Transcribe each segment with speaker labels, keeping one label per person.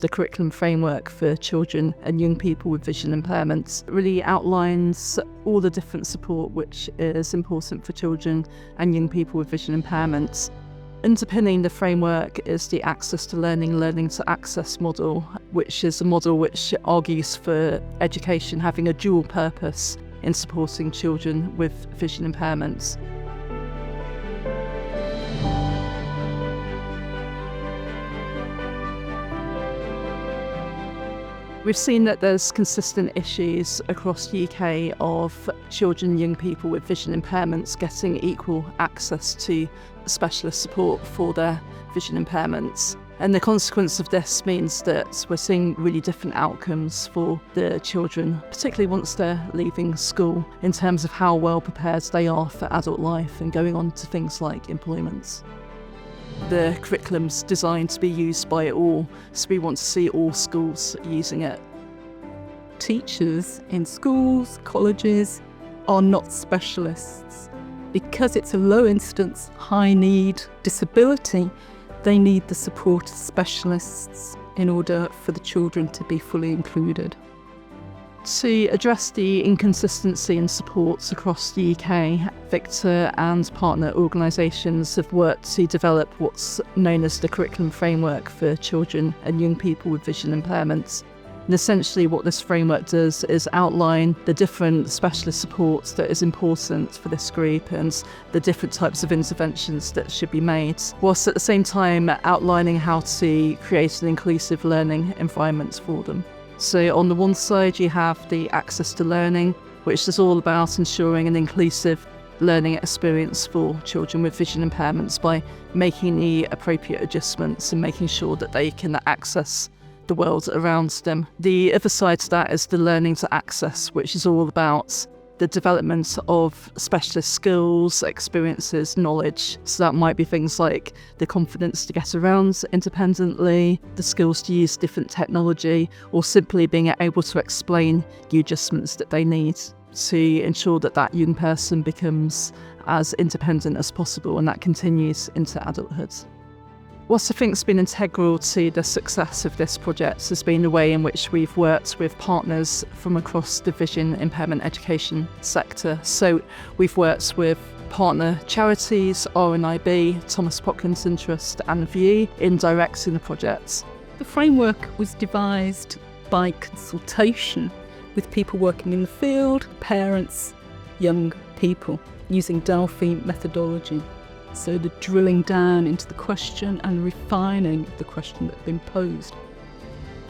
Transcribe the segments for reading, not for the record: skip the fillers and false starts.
Speaker 1: The curriculum framework for children and young people with vision impairments really outlines all the different support which is important for children and young people with vision impairments. Underpinning the framework is the access to learning, learning to access model, which is a model which argues for education having a dual purpose in supporting children with vision impairments. We've seen that there's consistent issues across the UK of children and young people with vision impairments getting equal access to specialist support for their vision impairments. And the consequence of this means that we're seeing really different outcomes for the children, particularly once they're leaving school, in terms of how well prepared they are for adult life and going on to things like employment. The curriculum's designed to be used by all, so we want to see all schools using it.
Speaker 2: Teachers in schools, colleges are not specialists. Because it's a low instance, high need disability, they need the support of specialists in order for the children to be fully included.
Speaker 1: To address the inconsistency in supports across the UK, VICTAR and partner organisations have worked to develop what's known as the curriculum framework for children and young people with vision impairments. And essentially what this framework does is outline the different specialist supports that is important for this group and the different types of interventions that should be made, whilst at the same time outlining how to create an inclusive learning environment for them. So on the one side you have the access to learning, which is all about ensuring an inclusive learning experience for children with vision impairments by making the appropriate adjustments and making sure that they can access the world around them. The other side to that is the learning to access, which is all about the development of specialist skills, experiences, knowledge. So that might be things like the confidence to get around independently, the skills to use different technology, or simply being able to explain the adjustments that they need to ensure that that young person becomes as independent as possible, and that continues into adulthood. What I think has been integral to the success of this project has been the way in which we've worked with partners from across the vision impairment education sector. So we've worked with partner charities, RNIB, Thomas Pocklington Trust and VIE in directing the project.
Speaker 2: The framework was devised by consultation with people working in the field, parents, young people, using Delphi methodology. So the drilling down into the question and refining the question that's been posed.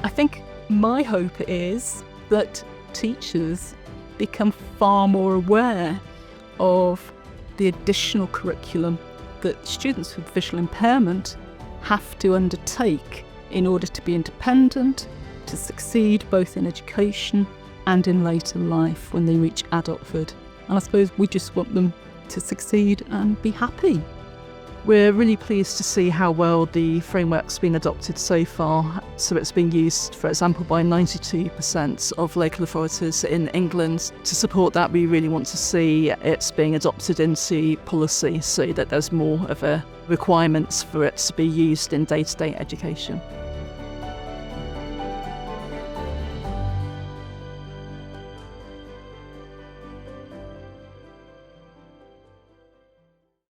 Speaker 2: I think my hope is that teachers become far more aware of the additional curriculum that students with visual impairment have to undertake in order to be independent, to succeed both in education and in later life when they reach adulthood. And I suppose we just want them to succeed and be happy.
Speaker 1: We're really pleased to see how well the framework's been adopted so far. So it's been used, for example, by 92% of local authorities in England. To support that, we really want to see it's being adopted into policy so that there's more of a requirement for it to be used in day-to-day education.